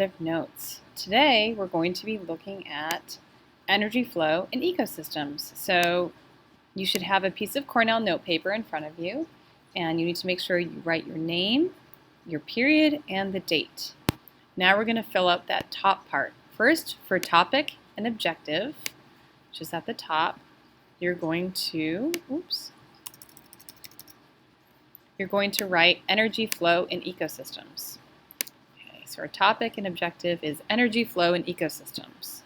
of notes. Today we're going to be looking at energy flow in ecosystems. So you should have a piece of Cornell note paper in front of you, and you need to make sure you write your name, your period, and the date. Now we're going to fill out that top part. First, for topic and objective, which is at the top, you're going to write energy flow in ecosystems. So our topic and objective is energy flow in ecosystems.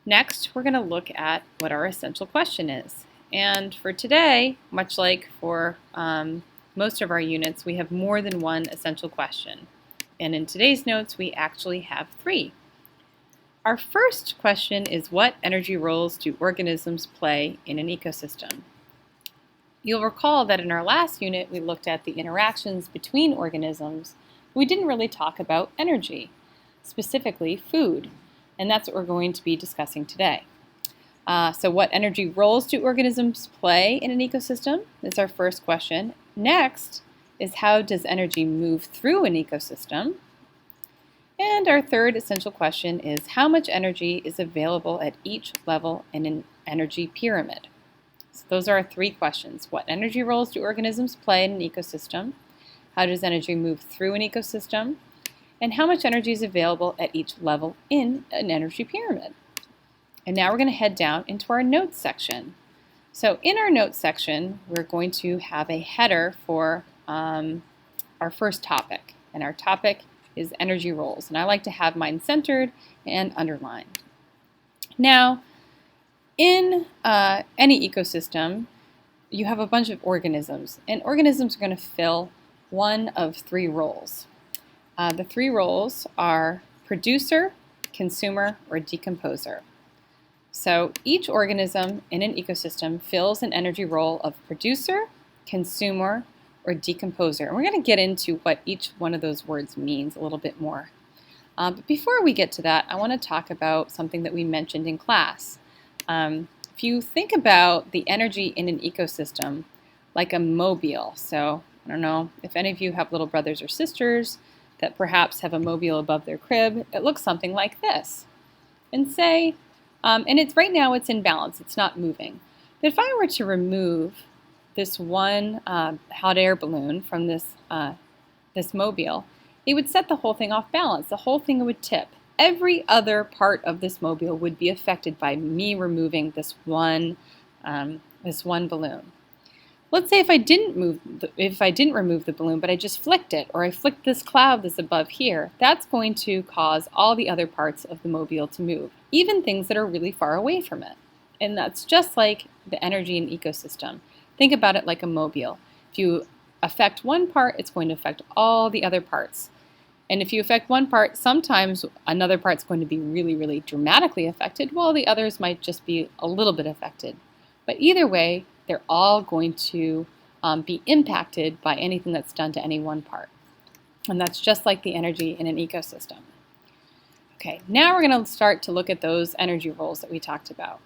Next, we're going to look at what our essential question is. And for today, much like for most of our units, we have more than one essential question. And in today's notes, we actually have 3. Our first question is, what energy roles do organisms play in an ecosystem? You'll recall that in our last unit, we looked at the interactions between organisms. We didn't really talk about energy, specifically food, and that's what we're going to be discussing today. So what energy roles do organisms play in an ecosystem? That's our first question. Next is, how does energy move through an ecosystem? And our third essential question is, how much energy is available at each level in an energy pyramid? So those are our 3 questions. What energy roles do organisms play in an ecosystem? How does energy move through an ecosystem? And how much energy is available at each level in an energy pyramid? And now we're going to head down into our notes section. So in our notes section, we're going to have a header for our first topic. And our topic is energy roles. And I like to have mine centered and underlined. Now, in any ecosystem, you have a bunch of organisms. And organisms are going to fill one of 3 roles. The 3 roles are producer, consumer, or decomposer. So each organism in an ecosystem fills an energy role of producer, consumer, or decomposer. And we're going to get into what each one of those words means a little bit more. But before we get to that, I want to talk about something that we mentioned in class. If you think about the energy in an ecosystem like a mobile, so I don't know if any of you have little brothers or sisters that perhaps have a mobile above their crib. It looks something like this. And say, and it's right now it's in balance, it's not moving. But if I were to remove this one hot air balloon from this mobile, it would set the whole thing off balance. The whole thing would tip. Every other part of this mobile would be affected by me removing this one balloon. Let's say if I didn't remove the balloon, but I just flicked it, or I flicked this cloud that's above here, that's going to cause all the other parts of the mobile to move, even things that are really far away from it. And that's just like the energy in ecosystem. Think about it like a mobile. If you affect one part, it's going to affect all the other parts. And if you affect one part, sometimes another part's going to be really, really dramatically affected, while the others might just be a little bit affected. But either way, they're all going to be impacted by anything that's done to any one part. And that's just like the energy in an ecosystem. Okay, now we're going to start to look at those energy roles that we talked about.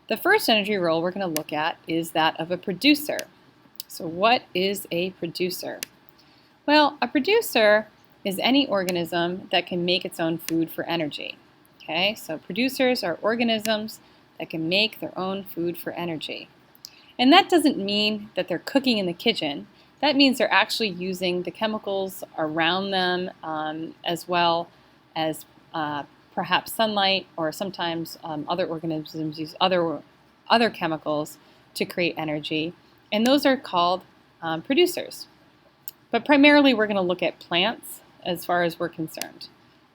The first energy role we're going to look at is that of a producer. So what is a producer? Well, a producer is any organism that can make its own food for energy. Okay, so producers are organisms that can make their own food for energy. And that doesn't mean that they're cooking in the kitchen. That means they're actually using the chemicals around them, as well as perhaps sunlight, or sometimes other organisms use other chemicals to create energy. And those are called producers. But primarily we're going to look at plants as far as we're concerned.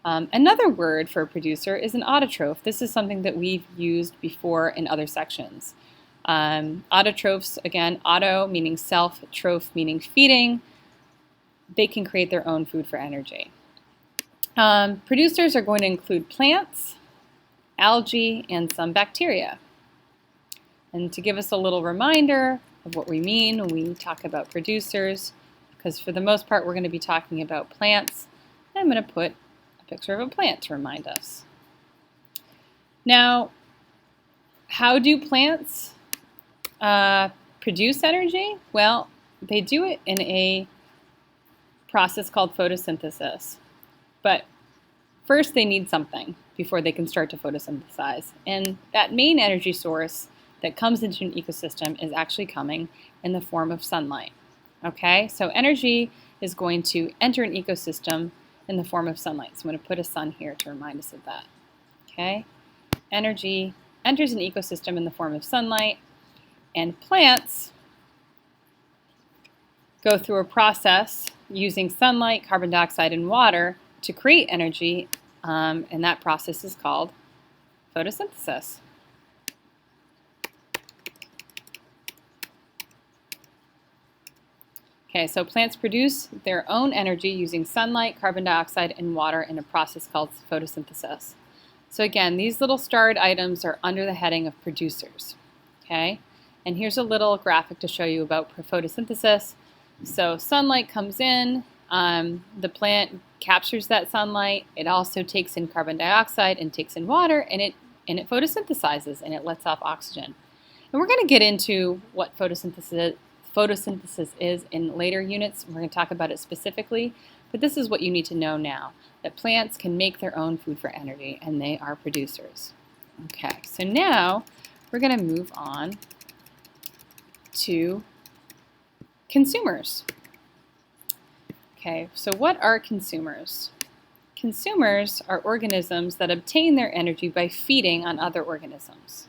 Another word for a producer is an autotroph. This is something that we've used before in other sections. Autotrophs, again, auto meaning self, troph meaning feeding. They can create their own food for energy. Producers are going to include plants, algae, and some bacteria. And to give us a little reminder of what we mean when we talk about producers, because for the most part we're going to be talking about plants, I'm going to put a picture of a plant to remind us. Now, how do plants produce energy? Well, they do it in a process called photosynthesis. But first they need something before they can start to photosynthesize. And that main energy source that comes into an ecosystem is actually coming in the form of sunlight. Okay, so energy is going to enter an ecosystem in the form of sunlight. So I'm going to put a sun here to remind us of that. Okay, energy enters an ecosystem in the form of sunlight, and plants go through a process using sunlight, carbon dioxide, and water to create energy, and that process is called photosynthesis. Okay, so plants produce their own energy using sunlight, carbon dioxide, and water in a process called photosynthesis. So again, these little starred items are under the heading of producers. Okay, and here's a little graphic to show you about photosynthesis. So sunlight comes in, the plant captures that sunlight, it also takes in carbon dioxide and takes in water, and it photosynthesizes and it lets off oxygen. And we're going to get into what photosynthesis is in later units. We're going to talk about it specifically, but this is what you need to know now, that plants can make their own food for energy and they are producers. Okay, so now we're going to move on to consumers. Okay, so what are consumers? Consumers are organisms that obtain their energy by feeding on other organisms.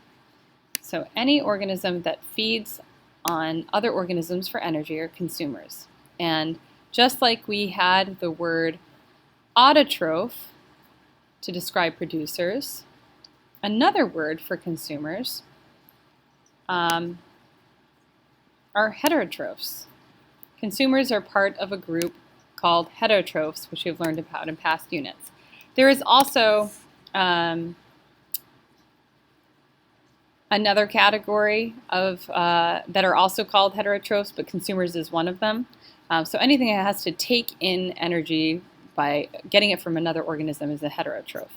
So any organism that feeds on other organisms for energy are consumers. And just like we had the word autotroph to describe producers, another word for consumers are heterotrophs. Consumers are part of a group called heterotrophs, which we've learned about in past units. There is also another category of that are also called heterotrophs, but consumers is one of them. So anything that has to take in energy by getting it from another organism is a heterotroph.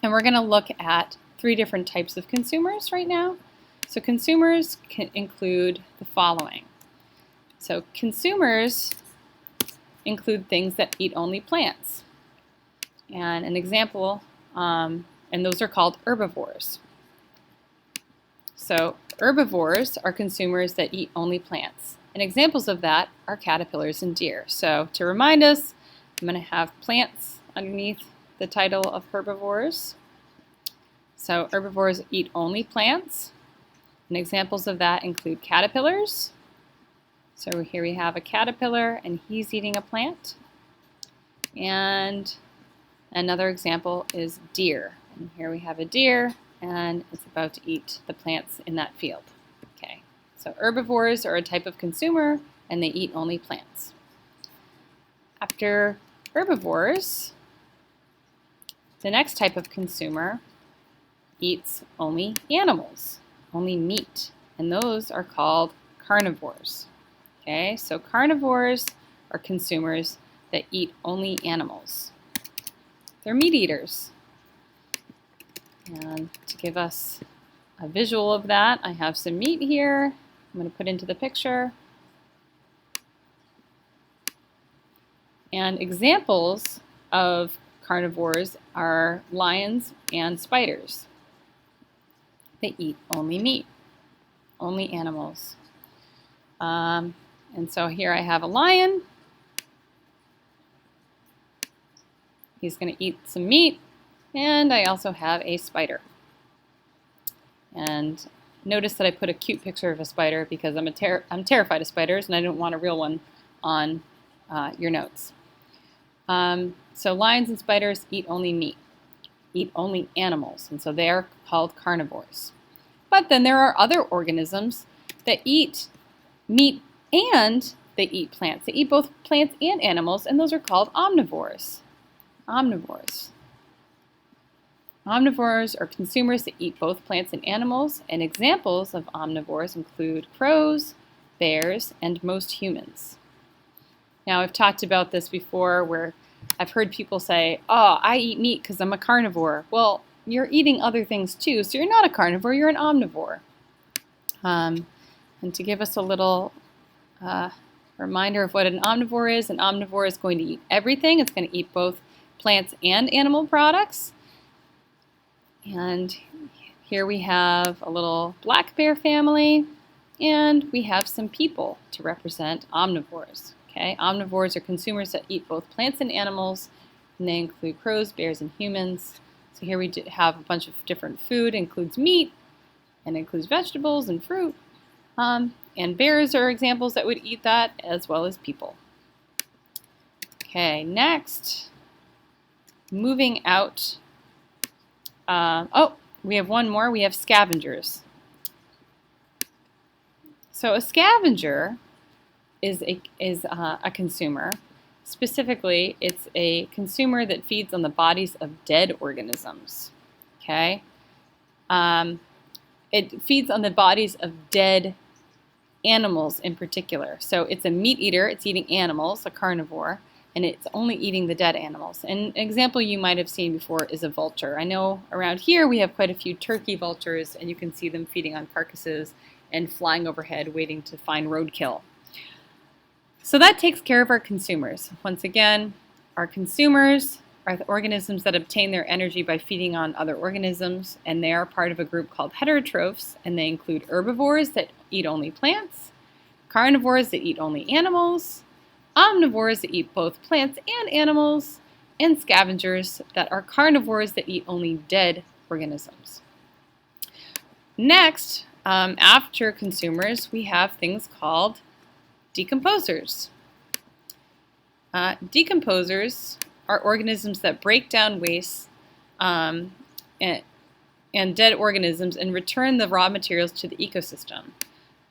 And we're going to look at 3 different types of consumers right now. So consumers can include the following. So consumers include things that eat only plants. And an example, and those are called herbivores. So herbivores are consumers that eat only plants. And examples of that are caterpillars and deer. So to remind us, I'm going to have plants underneath the title of herbivores. So herbivores eat only plants. And examples of that include caterpillars. So here we have a caterpillar and he's eating a plant. And another example is deer. And here we have a deer and it's about to eat the plants in that field. Okay, so herbivores are a type of consumer and they eat only plants. After herbivores, the next type of consumer eats only animals, only meat, and those are called carnivores. Okay, so carnivores are consumers that eat only animals. They're meat eaters. And to give us a visual of that, I have some meat here. I'm going to put into the picture. And examples of carnivores are lions and spiders. They eat only meat, only animals. And so here I have a lion. He's going to eat some meat. And I also have a spider. And notice that I put a cute picture of a spider because I'm terrified of spiders and I don't want a real one on your notes. So lions and spiders eat only meat, eat only animals, and so they are called carnivores. But then there are other organisms that eat meat and they eat plants. They eat both plants and animals, and those are called omnivores. Omnivores. Omnivores are consumers that eat both plants and animals, and examples of omnivores include crows, bears, and most humans. Now, I've talked about this before where I've heard people say, oh, I eat meat because I'm a carnivore. Well, you're eating other things too, so you're not a carnivore, you're an omnivore. And to give us a little reminder of what an omnivore is going to eat everything. It's going to eat both plants and animal products. And here we have a little black bear family, and we have some people to represent omnivores. Okay, omnivores are consumers that eat both plants and animals, and they include crows, bears, and humans. So here we have a bunch of different food. It includes meat, and includes vegetables and fruit. And bears are examples that would eat that, as well as people. Okay, next, moving out. We have one more. We have scavengers. So a scavenger is a consumer. Specifically, it's a consumer that feeds on the bodies of dead organisms. Okay, it feeds on the bodies of dead animals in particular. So it's a meat eater. It's eating animals, a carnivore, and it's only eating the dead animals. And an example you might have seen before is a vulture. I know around here we have quite a few turkey vultures, and you can see them feeding on carcasses and flying overhead waiting to find roadkill. So that takes care of our consumers. Once again, our consumers are the organisms that obtain their energy by feeding on other organisms, and they are part of a group called heterotrophs, and they include herbivores that eat only plants, carnivores that eat only animals, omnivores that eat both plants and animals, and scavengers that are carnivores that eat only dead organisms. Next, after consumers, we have things called decomposers. Decomposers are organisms that break down waste and dead organisms and return the raw materials to the ecosystem.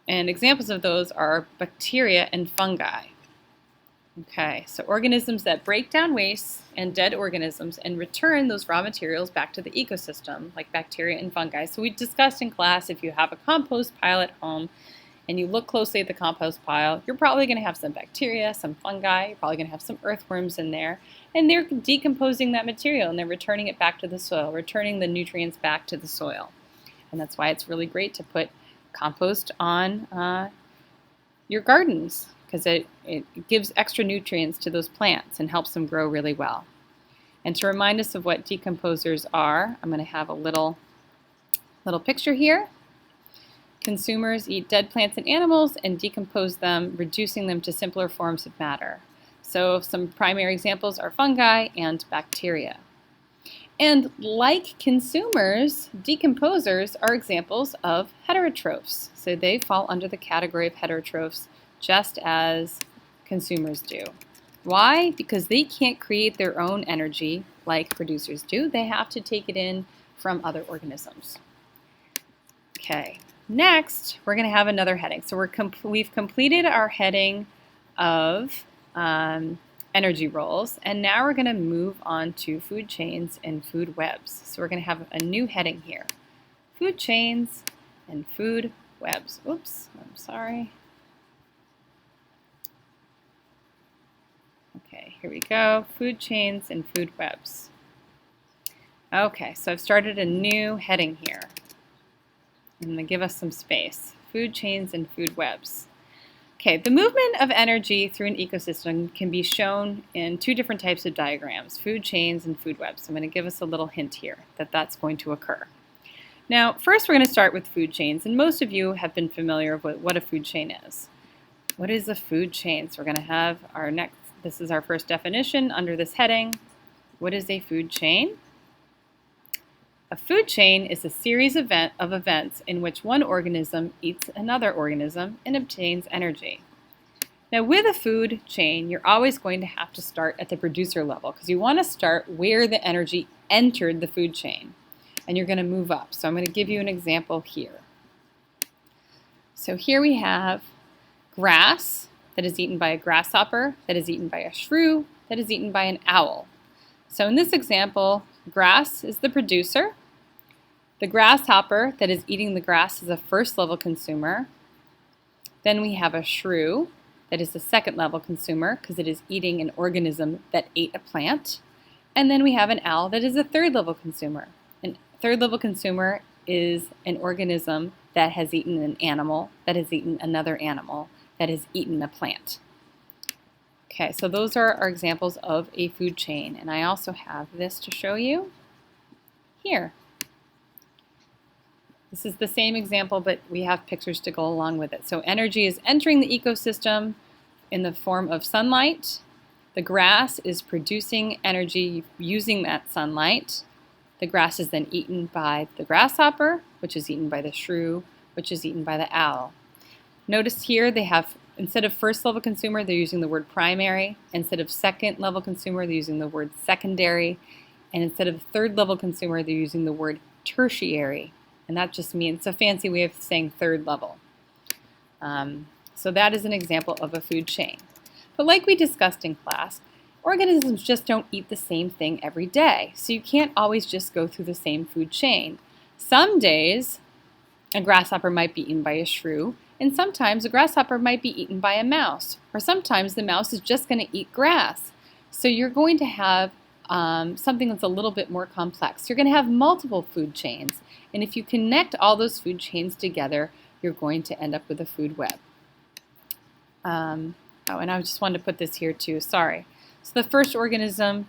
And examples of those are bacteria and fungi. Okay, so organisms that break down waste and dead organisms and return those raw materials back to the ecosystem, like bacteria and fungi. So we discussed in class, if you have a compost pile at home and you look closely at the compost pile, you're probably going to have some bacteria, some fungi, you're probably going to have some earthworms in there, and they're decomposing that material and they're returning it back to the soil, returning the nutrients back to the soil. And that's why it's really great to put compost on your gardens, because it gives extra nutrients to those plants and helps them grow really well. And to remind us of what decomposers are, I'm going to have a little picture here. Consumers eat dead plants and animals and decompose them, reducing them to simpler forms of matter. So some primary examples are fungi and bacteria. And like consumers, decomposers are examples of heterotrophs. So they fall under the category of heterotrophs, just as consumers do. Why? Because they can't create their own energy like producers do. They have to take it in from other organisms. Okay, next we're going to have another heading. So we've completed our heading of energy roles, and now we're going to move on to food chains and food webs. So we're going to have a new heading here. Food chains and food webs. Oops, I'm sorry. Okay, here we go. Food chains and food webs. Okay, so I've started a new heading here. I'm going to give us some space. Food chains and food webs. Okay, the movement of energy through an ecosystem can be shown in two different types of diagrams, food chains and food webs. So I'm going to give us a little hint here that that's going to occur. Now, first we're going to start with food chains, and most of you have been familiar with what a food chain is. What is a food chain? So we're going to have our next. This is our first definition under this heading. What is a food chain? A food chain is a series of events in which one organism eats another organism and obtains energy. Now with a food chain, you're always going to have to start at the producer level because you want to start where the energy entered the food chain, and you're going to move up. So I'm going to give you an example here. So here we have grass that is eaten by a grasshopper, that is eaten by a shrew, that is eaten by an owl. So in this example, grass is the producer. The grasshopper that is eating the grass is a first level consumer. Then we have a shrew that is a second level consumer because it is eating an organism that ate a plant. And then we have an owl that is a third level consumer. A third level consumer is an organism that has eaten an animal, that has eaten another animal, that has eaten a plant. Okay, so those are our examples of a food chain, and I also have this to show you here. This is the same example, but we have pictures to go along with it. So energy is entering the ecosystem in the form of sunlight. The grass is producing energy using that sunlight. The grass is then eaten by the grasshopper, which is eaten by the shrew, which is eaten by the owl. Notice here they have, instead of first level consumer, they're using the word primary. Instead of second level consumer, they're using the word secondary. And instead of third level consumer, they're using the word tertiary. And that just means, it's a fancy way of saying third level. So that is an example of a food chain. But like we discussed in class, organisms just don't eat the same thing every day. So you can't always just go through the same food chain. Some days, a grasshopper might be eaten by a shrew, and sometimes a grasshopper might be eaten by a mouse, or sometimes the mouse is just going to eat grass. So you're going to have something that's a little bit more complex. You're going to have multiple food chains, and if you connect all those food chains together, you're going to end up with a food web. Oh, and I just wanted to put this here too, sorry. So the first organism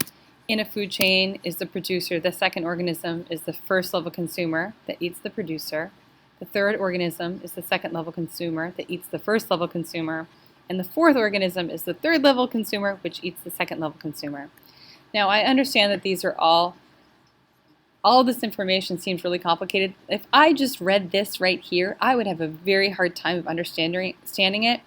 in a food chain is the producer. The second organism is the first level consumer that eats the producer. The third organism is the second level consumer that eats the first level consumer. And the fourth organism is the third level consumer, which eats the second level consumer. Now, I understand that these are all this information seems really complicated. If I just read this right here, I would have a very hard time of understanding it.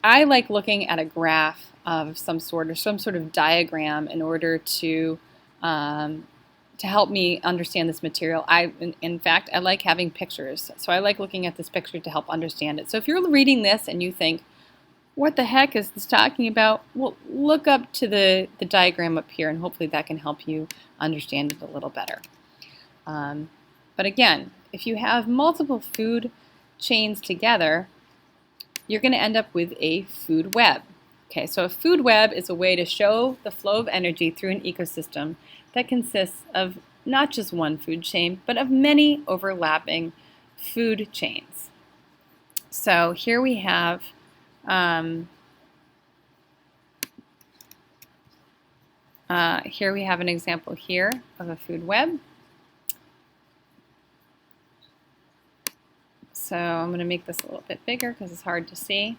I like looking at a graph of some sort or some sort of diagram in order to help me understand this material. In fact, I like having pictures. So I like looking at this picture to help understand it. So if you're reading this and you think, what the heck is this talking about? Well, look up to the diagram up here, and hopefully that can help you understand it a little better. But again, if you have multiple food chains together, you're going to end up with a food web. Okay, so a food web is a way to show the flow of energy through an ecosystem that consists of not just one food chain, but of many overlapping food chains. So here we have an example here of a food web. So I'm going to make this a little bit bigger because it's hard to see.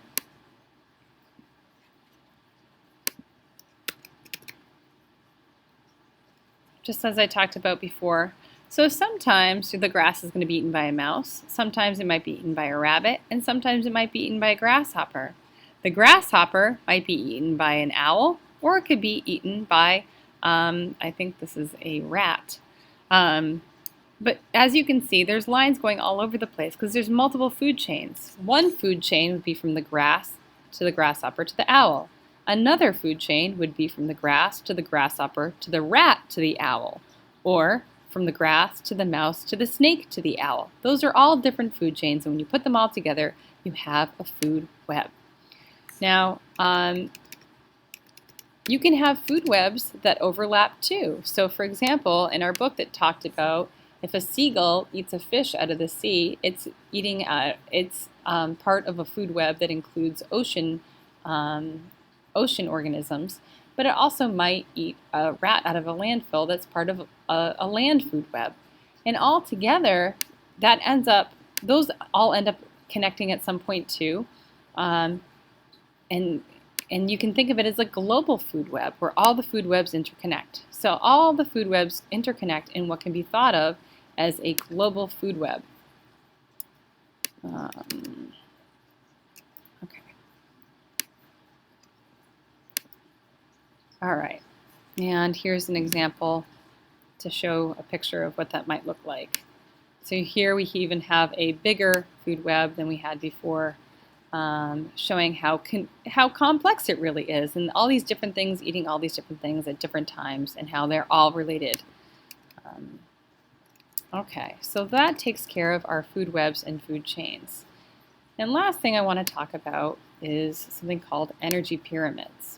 Just as I talked about before, so sometimes the grass is going to be eaten by a mouse, sometimes it might be eaten by a rabbit, and sometimes it might be eaten by a grasshopper. The grasshopper might be eaten by an owl, or it could be eaten by, I think this is a rat. But as you can see, there's lines going all over the place because there's multiple food chains. One food chain would be from the grass to the grasshopper to the owl. Another food chain would be from the grass to the grasshopper to the rat to the owl, or from the grass to the mouse to the snake to the owl. Those are all different food chains, and when you put them all together, you have a food web. Now, you can have food webs that overlap too. So for example, in our book that talked about if a seagull eats a fish out of the sea, it's eating part of a food web that includes ocean organisms, but it also might eat a rat out of a landfill that's part of a land food web. And all together, those all end up connecting at some point too. And you can think of it as a global food web where all the food webs interconnect. So all the food webs interconnect in what can be thought of as a global food web. Okay. All right, and here's an example to show a picture of what that might look like. So here we even have a bigger food web than we had before, showing how complex it really is, and all these different things eating all these different things at different times, and how they're all related. Okay, so that takes care of our food webs and food chains. And last thing I want to talk about is something called energy pyramids.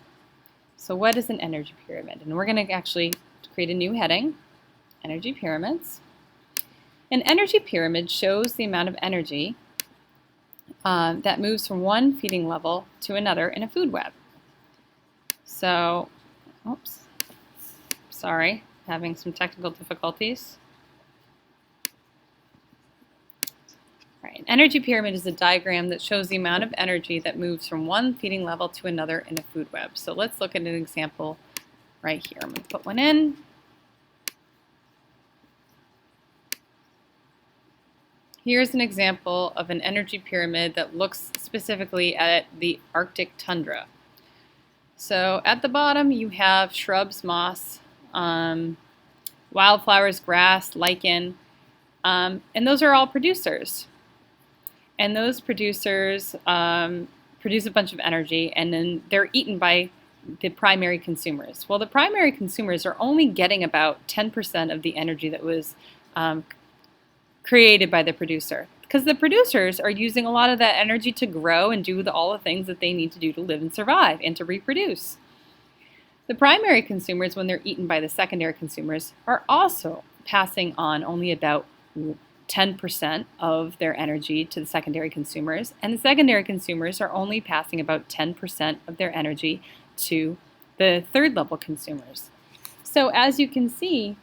So what is an energy pyramid? And we're going to actually create a new heading, energy pyramids. An energy pyramid shows the amount of energy that moves from one feeding level to another in a food web. So, oops, sorry, having some technical difficulties. Right. An energy pyramid is a diagram that shows the amount of energy that moves from one feeding level to another in a food web. So let's look at an example right here. I'm going to put one in. Here's an example of an energy pyramid that looks specifically at the Arctic tundra. So at the bottom you have shrubs, moss, wildflowers, grass, lichen, and those are all producers. And those producers produce a bunch of energy, and then they're eaten by the primary consumers. Well, the primary consumers are only getting about 10% of the energy that was created by the producer, because the producers are using a lot of that energy to grow and do all the things that they need to do to live and survive and to reproduce. The primary consumers, when they're eaten by the secondary consumers, are also passing on only about 10% of their energy to the secondary consumers, and the secondary consumers are only passing about 10% of their energy to the third level consumers. So as you can see,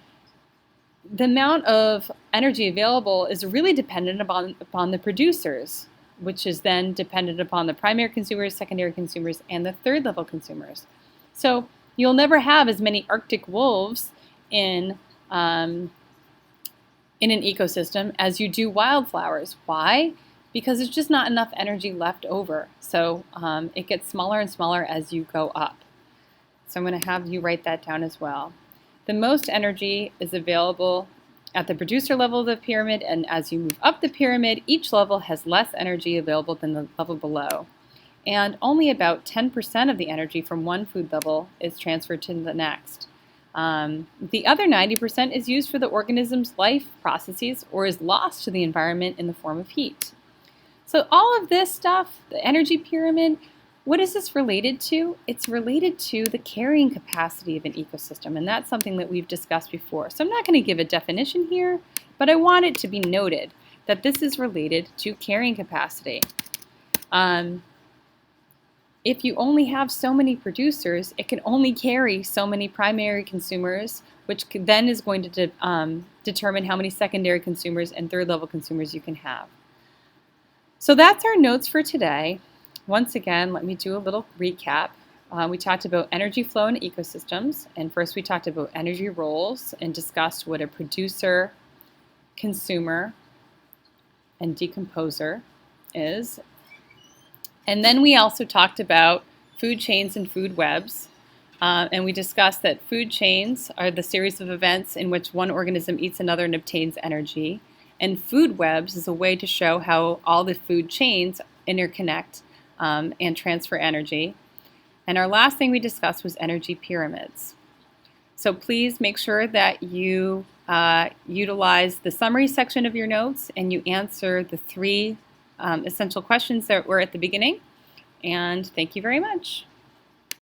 the amount of energy available is really dependent upon the producers, which is then dependent upon the primary consumers, secondary consumers, and the third level consumers. So you'll never have as many Arctic wolves in an ecosystem as you do wildflowers. Why? Because there's just not enough energy left over. So it gets smaller and smaller as you go up. So I'm going to have you write that down as well. The most energy is available at the producer level of the pyramid, and as you move up the pyramid, each level has less energy available than the level below. And only about 10% of the energy from one food level is transferred to the next. The other 90% is used for the organism's life processes or is lost to the environment in the form of heat. So all of this stuff, the energy pyramid, what is this related to? It's related to the carrying capacity of an ecosystem, and that's something that we've discussed before. So I'm not going to give a definition here, but I want it to be noted that this is related to carrying capacity. If you only have so many producers, it can only carry so many primary consumers, which then is going to determine how many secondary consumers and third level consumers you can have. So that's our notes for today. Once again, let me do a little recap. We talked about energy flow in ecosystems, and first we talked about energy roles and discussed what a producer, consumer, and decomposer is. And then we also talked about food chains and food webs, and we discussed that food chains are the series of events in which one organism eats another and obtains energy, and food webs is a way to show how all the food chains interconnect and transfer energy. And our last thing we discussed was energy pyramids. So please make sure that you utilize the summary section of your notes and you answer the 3 essential questions that were at the beginning. And thank you very much.